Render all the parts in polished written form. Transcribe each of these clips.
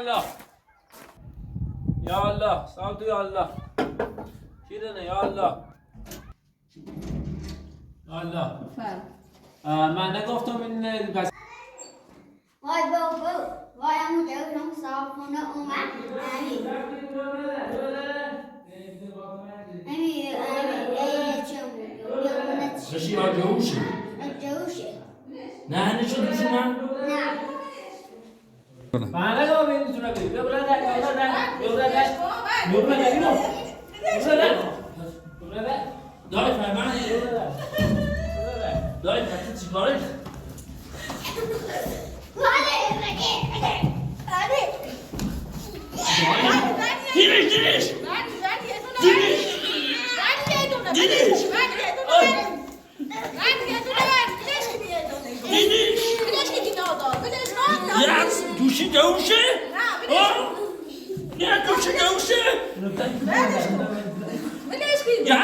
الله یا الله صلوات یا الله شیرینه یا الله یا الله من نگفتم این پس وای بابا وای امو جوزم صابونه اومد خشی یا جوشه نه نشون دوشو من من نگم این میتونه بگید ببرده دای فرمان دای پتی چی کاره دیریش یاس دوشی دوشه نه دوشی دوشه یا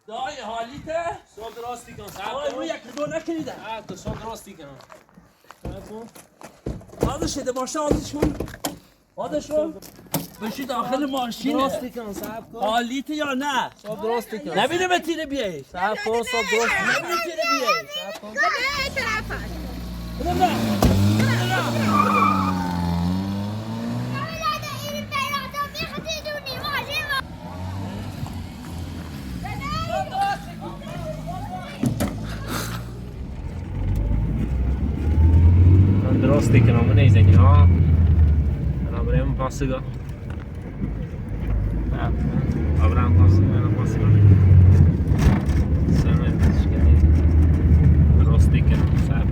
دای حالیته صبح درستی کن رو یک دو نکنیده تو صبح درستی کن آدشه باشه آدشون آدشون بشی داخل ماشینه درستی کن صبر کن حالیته یا نه صبح درستی کن نبینه به تیره بیایی صبر کن صبح درستی نبینه تیره بیایی صبر کن بدم نه درستی کنم و نیزنی ها انا بریم پاسگاه بریم پاسگاه سنه تشکنی درستی کنم سب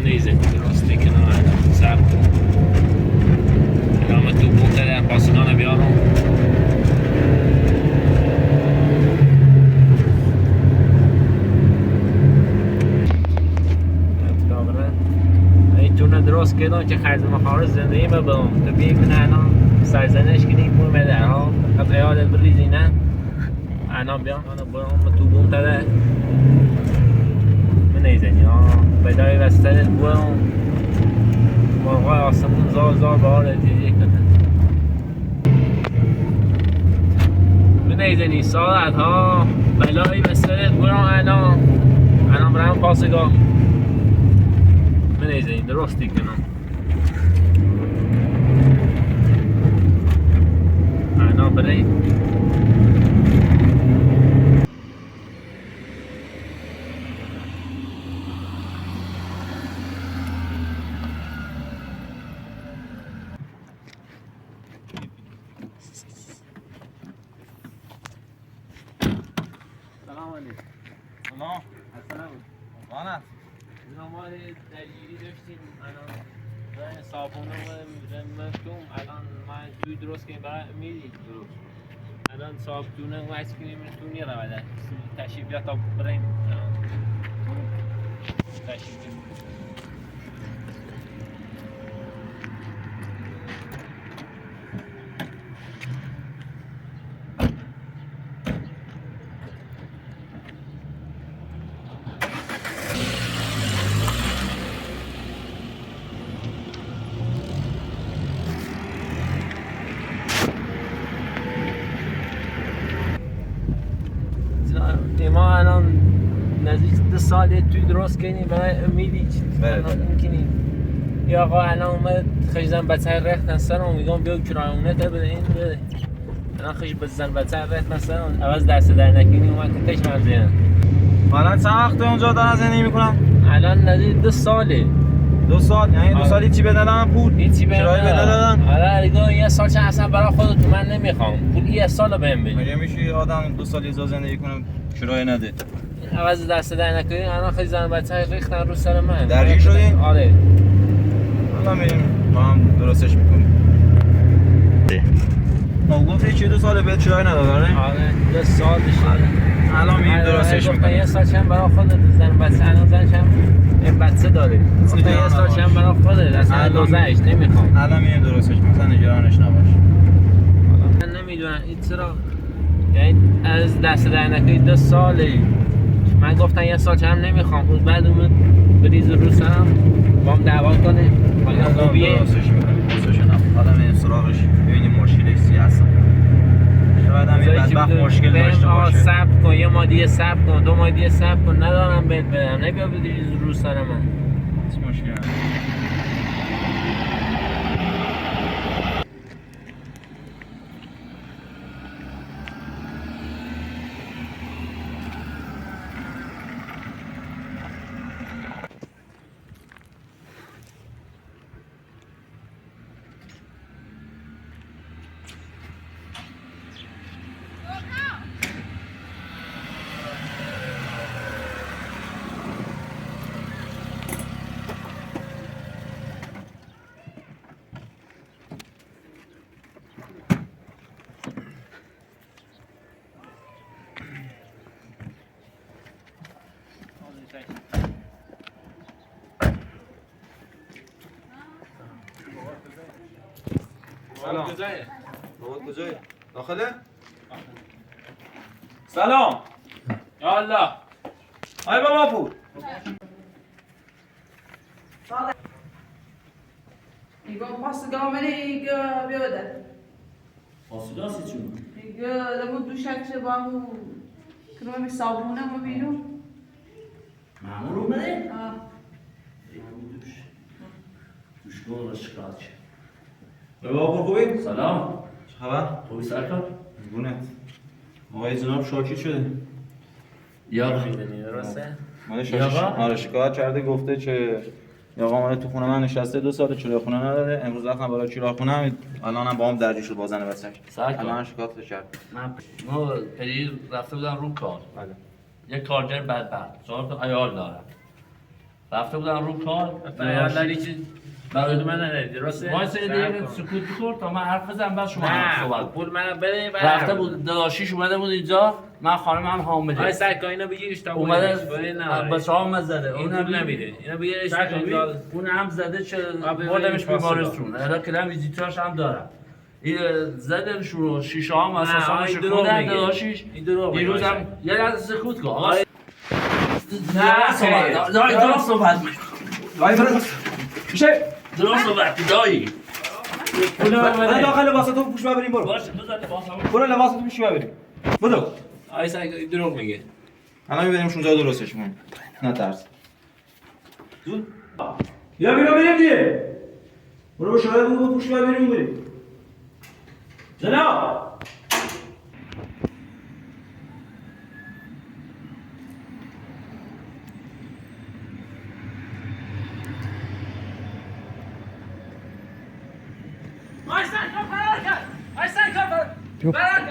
نیزنی درستی کنم سب ادامه تو بوده پاسگاه بیارم درست کردن که خرج مخارج زندگی ببرم تو بیایی کنه الان سرزنش کنی بوی مدر ها قد ایالت بریزی نه الان بیام الان برام تو بوم تده من نیزنی ها بدای وستر بوم مرغای آسمون زار بهار دیگه کنه من نیزنی ساعت ها بلای وستر بوم الان برام پاسگاه من نیزنی درستی کنم الان برای سلام علیکم سلام السلام وانا ما درگیری داشتیم الان صابونه و مفتوم الان من توی درست کنیم برای امیدی درست الان صابونه و ایس کنیم تو نیره بده تشریف یا تا بریم تشریف ما الان نزدیک 2 ساله توی درست کنیم برای امیدی الان کنیم یا آقا الان اومد خیزن بچه رختن سرم میگم بیا کرایونه تا بده این بده الان خیش بزن بچه رختن سرم عوض دست در نکنی اومد که تش منزینم الان چند وقت اونجا دارن زندگی میکنن؟ الان نزدیک 2 ساله 2 سال یعنی 2 سال هیچی بدن پول هیچی بهم کرایه بدن آره دیگه یه سال چه اصلا برای خودت من نمیخوام پول یه سال بهم بده مگه میشه یه آدم 2 سال ایزا زندگی کنه کرایه نده عوض دست در نکنی الان خیلی زن بچه‌ها ریختن رو سر من درگیر شدین؟ آره حالا میریم با هم درستش میکنیم گفتی چه 2 ساله بهت کرایه نداد آره؟ آره 2 سال بشه الان میریم درستش گفتن میکنیم یه سال چند برای خودت زن بچه الان زن چند این بچه داره گفتن یه سال چند برای خودت اصلا اندازه‌اش نمیخوام الان میریم درستش میکنیم نگرانش نباش من نمیدونم این چرا یعنی از دست در نکنی 2 ساله من گفتن یه سال چند نمیخوام روز بعد اومد بریز رو سرم با هم دعوا کنه حالا خوبیه درستش میکنیم درستش نباش حالا میریم سراغش ببینیم مشکلش چی هست شاید هم این بدبخت مشکل داشته باشه صبر کن یه ماه دیگه صبر کن 2 ماه دیگه صبر کن ندارم بهت بدم نبیا بریز رو سر من هیچ مشکلی نداره سلام بابات کجایی؟ داخله؟ سلام یا الله های بابا پور Igual posso dar uma liga, viuda. Posso dar se tu? Liga, dá-me do cheque de barro. Que não é me salvo, não, meu filho. معمول اومده؟ Ah, توش کن شکایت شه. بابا پور خوبی؟ سلام چه خبر؟ خوبی سرکار؟ گونت آقای جناب شاکی شده یا میدونی درسته؟ من یاقا؟ آره شکایت کرده گفته که آقا اومده تو خونه من نشسته 2 سال چراغ خونه نداره امروز رفتم برای چراغ خونه الانم با هم درگیر شد با زن بچه‌ش سرکار. الان شکایتش کرد ما پری رفته بودن رو کار بله یک کارگر بدبخت 4 تا عیال دارم رفته بودن رو کار عیال چی برای من نداری درسته؟ وای سری دیگه سکوت بکن تا من حرف بزنم بعد شما نه صحبت پول منو بده رفته بود داداشیش اومده بود اینجا من خانمم حامله آی سرکا اینو بگیرش تا اومده نه بچه هم زده اینو نمیده اینو بگیرش اون هم زده چه ببینیم بردمش پاسدار. بیمارستون الان کلم ویزیتاش هم دارم این زدنش رو شیشه هم اساسا آی شکوندن دروغ میگه. داداشیش این دروغ میگه. دیروز هم یه لحظه سکوت کن آقا نه، درست صحبت میشه درست صحبت دایی من داخل لباساتو پوش ببریم برو باشه بذار لباسمو برو لباساتو پوش ببریم برو آی سرکا این دروغ میگه الان میبریمش اونجا درستش کنیم نه ترس یا بریم دیگه برو به شاید بگو پوش ببریم بریم جناب آی سرکا فرار کرد آی سرکا فرار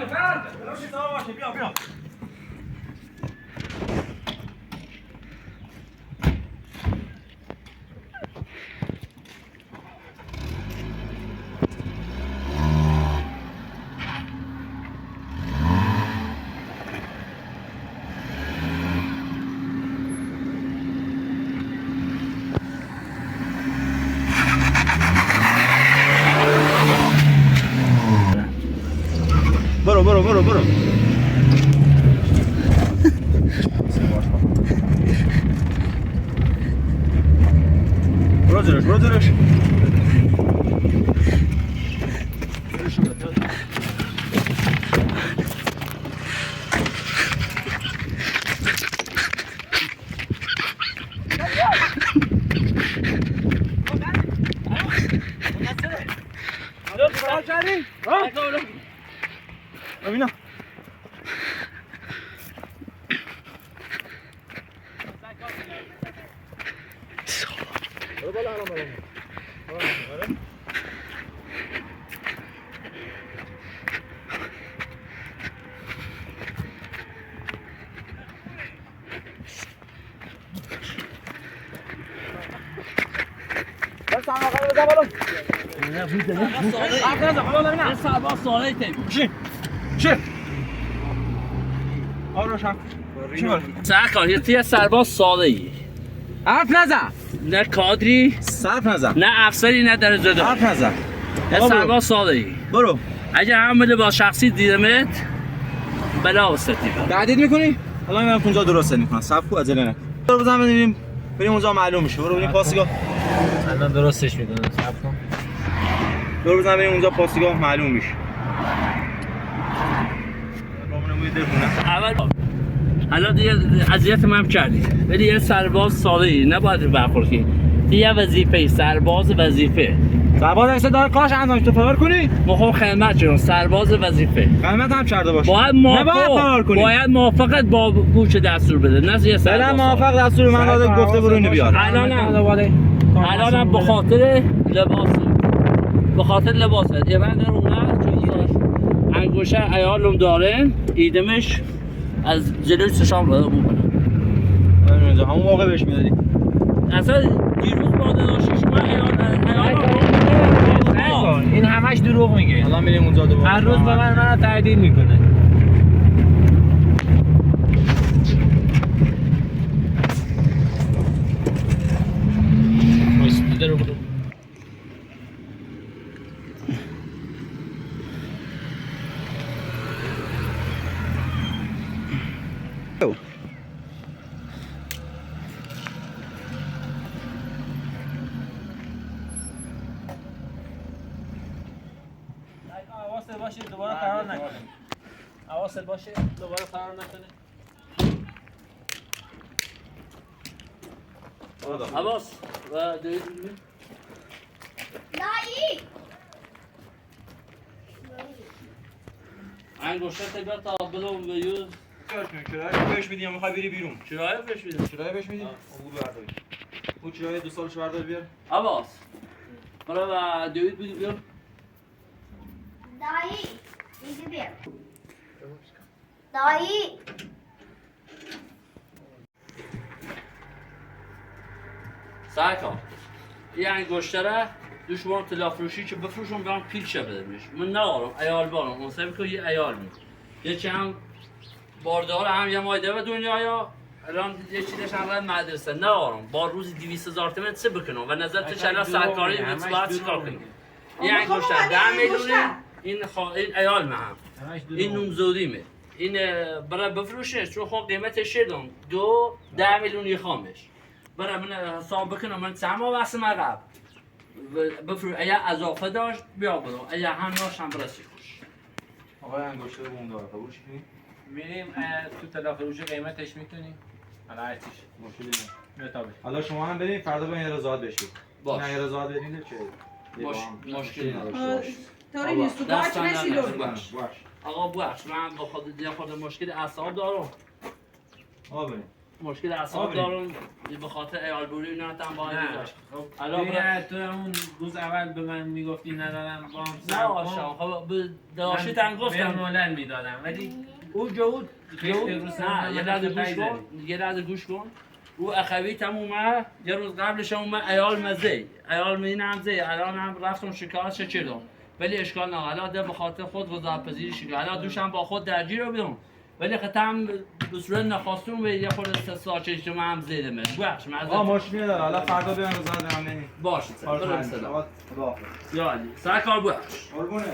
کرد بیا بیا برو برو جلوش ببینم سرباز ساله تیم سرکار یه سرباز ساده ای حرف نزن نه کادری صرف نزن نه افسری نه در زده حرف نزن یه سرباز ساده ای برو اگه حمله با شخصی دیدمت بلا وسطی تهدید میکنی؟ الان میرم اونجا درست میکنم صف کو عجله نکن برو بزن بریم اونجا معلوم میشه برو بریم پاسگاه الان درستش میکنم صبر کن برو بزن بریم اونجا پاسگاه معلوم میشه اول حالا دیگه اذیت من کردی ولی یه سرباز ساده ای نباید برخورد کنی دیگه وظیفه سرباز وظیفه سرباز اگه داره کارش انجامش تو فرار کنی مخم خدمت جون سرباز وظیفه خدمت هم کرده باشه باید موافقت با گوش دستور بده نه یه سرباز موافق دستور من داده گفته برو اینو بیار الانم به خاطر لباسه یه بند اونها چون انگوشه عیالم داره ایدمش از جلوی چشام رو بکنم همون موقع بهش میدادی اصلا دیروز باده داشتیش من عیال این همش دروغ میگه. الان میریم اونجا دوباره هر روز به من تهدید میکنه. حواست باشه دوباره فرار نکنه. حواست باشه دوباره فرار نکنه. عباس و دوید دایی انگوشت بیار تا بلوم بیوز چرایی بهش میدیم میخوای بری بیرون چرایی بهش میدیم چرایی بهش میدیم اون برداری اون چرایی 2 سالش بردار بیار عباس برای و دوید بیار دایی اینجا بیار دایی سرکار این انگشتره را دشمن تلافروشی که بفروشون برام پیل شه بده میش من ندارم عیال بارم اون سبب که یه عیال می یه چند باردار هم یه مایده به دنیا الان یه چیزش هم مدرسه ندارم با روزی 200,000 تومان چه بکنم و نظر تو چلا سرکاری بیت باید چیکار کنی این انگشتر 10 میلیونه این عیال هم این نومزودیمه این برای بفروشش چون خب قیمتش شدم 10 میلیونی خامش برای من حساب بکنم من چند ماه واسه مقب بفروش اگه اضافه داشت بیا بدم اگه هم داشت هم برسی خوش آقای انگشتر بوم داره قبول شدی میریم تو تلافروشی قیمتش میتونیم. حالا هرچیش مشکلی نه بتابه. حالا شما هم بریم فردا به این رضایت بشید باش نه رضایت بدید چه مشکلی نداشته باش طوری نیست تو باش نشی باش آقا بخش من با خود مشکل اعصاب دارم آقا بریم مشکل اعصاب دارم به خاطر عیال بوری اینا هم باید داشت الان تو اون روز اول به من میگفتی ندارم با هم نه آشان خب داشت هم گفتم مولن میدادم ولی او جهود نه یه لحظه گوش کن او اخوی تمومه یه روز قبلش هم من عیال مزه عیال مینم زی الان هم رفتم شکایت چیدم ولی اشکال نه حالا به خاطر خود وظایف‌پذیری شکایت حالا دوشم با خود درگیر رو بیام ولی ختم به صورت نخواستم به یه خورده ساچه اجتماع هم زیده من بخش آقا مشکلی نداره حالا فردا بیان رضایت هم نمی باشه برو سلام خدا حافظ یا علی سرکار بخش قربونه